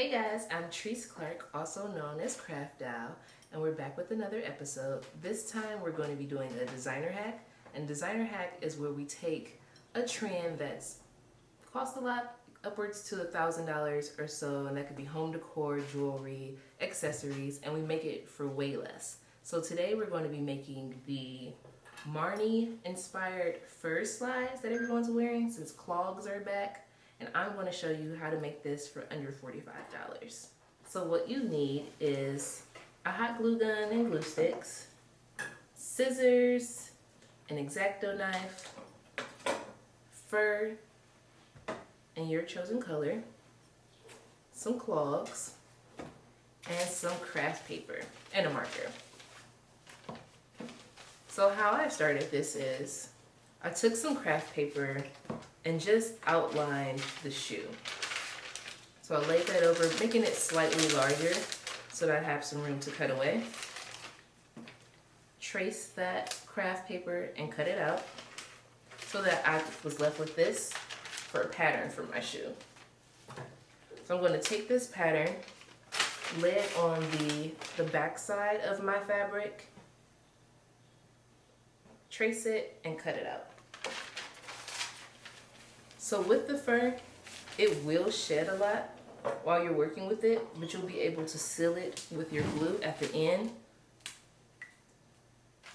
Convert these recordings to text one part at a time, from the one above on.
Hey guys, I'm Trice Clark, also known as Kraft Doll, and we're back with another episode. This time we're going to be doing a designer hack, and designer hack is where we take a trend that's cost a lot, upwards to $1,000 or so, and that could be home decor, jewelry, accessories, and we make it for way less. So today we're going to be making the Marni inspired fur slides that everyone's wearing since clogs are back. And I'm going to show you how to make this for under $45. So what you need is a hot glue gun and glue sticks, scissors, an X-Acto knife, fur in your chosen color, some clogs, and some craft paper and a marker. So how I started this is I took some craft paper and just outlined the shoe. So I laid that over, making it slightly larger so that I have some room to cut away. Trace that craft paper and cut it out so that I was left with this for a pattern for my shoe. So I'm going to take this pattern, lay it on the back side of my fabric, trace it, and cut it out. So with the fur, it will shed a lot while you're working with it, but you'll be able to seal it with your glue at the end.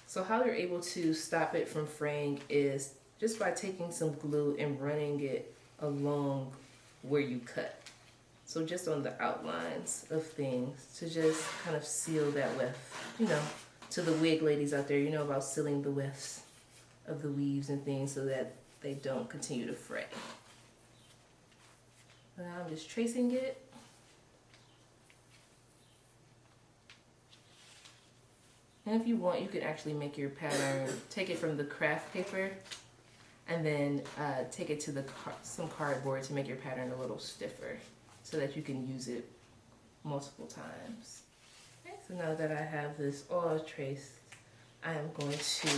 So how you're able to stop it from fraying is just by taking some glue and running it along where you cut. So just on the outlines of things to just kind of seal that weft. You know, to the wig ladies out there, you know about sealing the wefts of the weaves and things so that they don't continue to fray. Now I'm just tracing it. And if you want, you could actually make your pattern, take it from the craft paper, and then take it to some cardboard to make your pattern a little stiffer so that you can use it multiple times. Okay, so now that I have this all traced, I am going to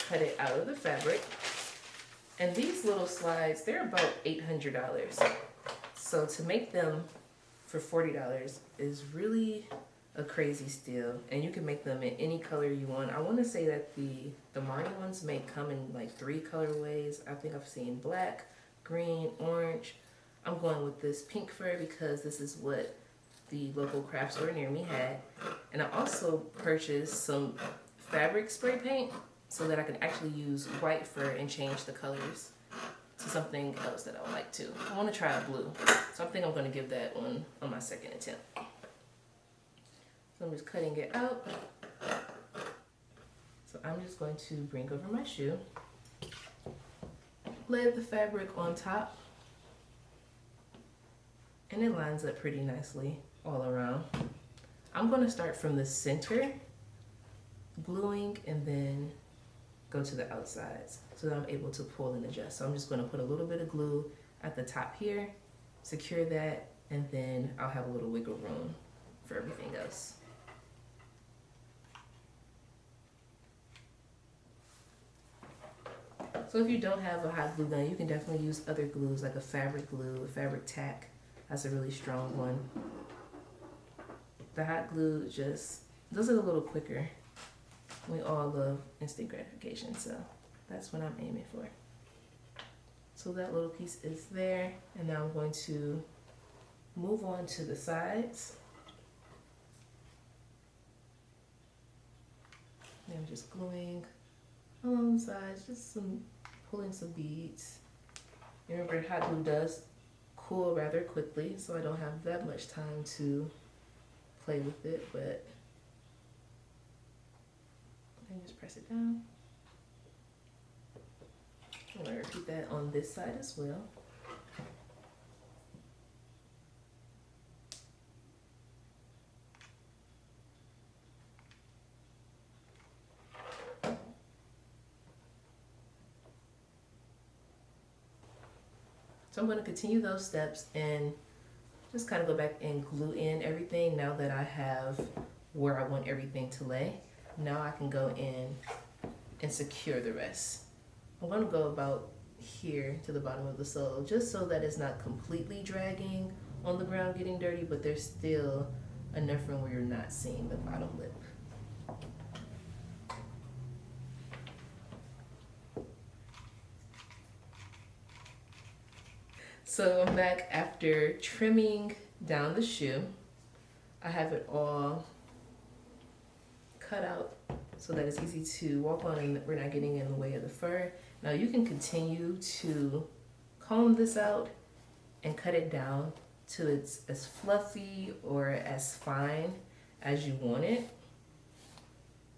cut it out of the fabric. And these little slides, they're about $800. So to make them for $40 is really a crazy steal. And you can make them in any color you want. I want to say that the Marni ones may come in like 3 colorways. I think I've seen black, green, orange. I'm going with this pink fur because this is what the local craft store near me had. And I also purchased some fabric spray paint so that I can actually use white fur and change the colors to something else that I would like to. I want to try a blue, so I think I'm going to give that one on my second attempt. So I'm just cutting it out. So I'm just going to bring over my shoe, lay the fabric on top, and it lines up pretty nicely all around. I'm going to start from the center, gluing, and then go to the outsides so that I'm able to pull and adjust. So I'm just going to put a little bit of glue at the top here, secure that, and then I'll have a little wiggle room for everything else. So if you don't have a hot glue gun, you can definitely use other glues like a fabric glue, a fabric tack. That's a really strong one. The hot glue just does it a little quicker. We all love instant gratification, so that's what I'm aiming for. So that little piece is there, and now I'm going to move on to the sides. And I'm just gluing along the sides, just pulling some beads. Remember, hot glue does cool rather quickly, so I don't have that much time to play with it, but and just press it down. I'm going to repeat that on this side as well. So I'm going to continue those steps and just kind of go back and glue in everything now that I have where I want everything to lay. Now I can go in and secure the rest. I'm going to go about here to the bottom of the sole just so that it's not completely dragging on the ground getting dirty, but there's still enough room where you're not seeing the bottom lip. So I'm back after trimming down the shoe. I have it all cut out so that it's easy to walk on and we're not getting in the way of the fur. Now you can continue to comb this out and cut it down till it's as fluffy or as fine as you want it.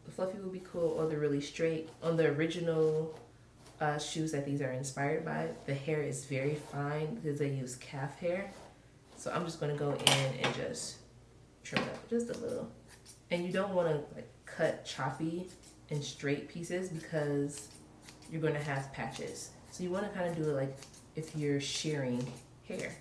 The fluffy will be cool, or the really straight. On the original shoes that these are inspired by, the hair is very fine because they use calf hair. So I'm just going to go in and just trim it up just a little. And you don't want to like cut choppy and straight pieces because you're going to have patches. So you want to kind of do it like if you're shearing hair.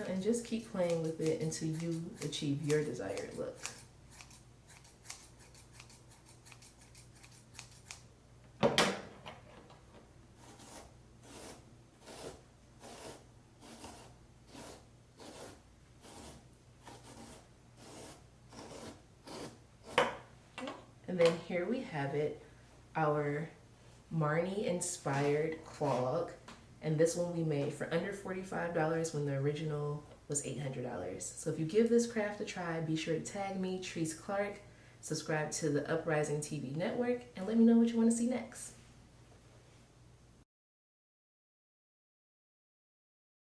And just keep playing with it until you achieve your desired look. And then here we have it, our Marni inspired clog. And this one we made for under $45 when the original was $800. So if you give this craft a try, be sure to tag me, Trice Clark, subscribe to the Uprising TV network, and let me know what you want to see next.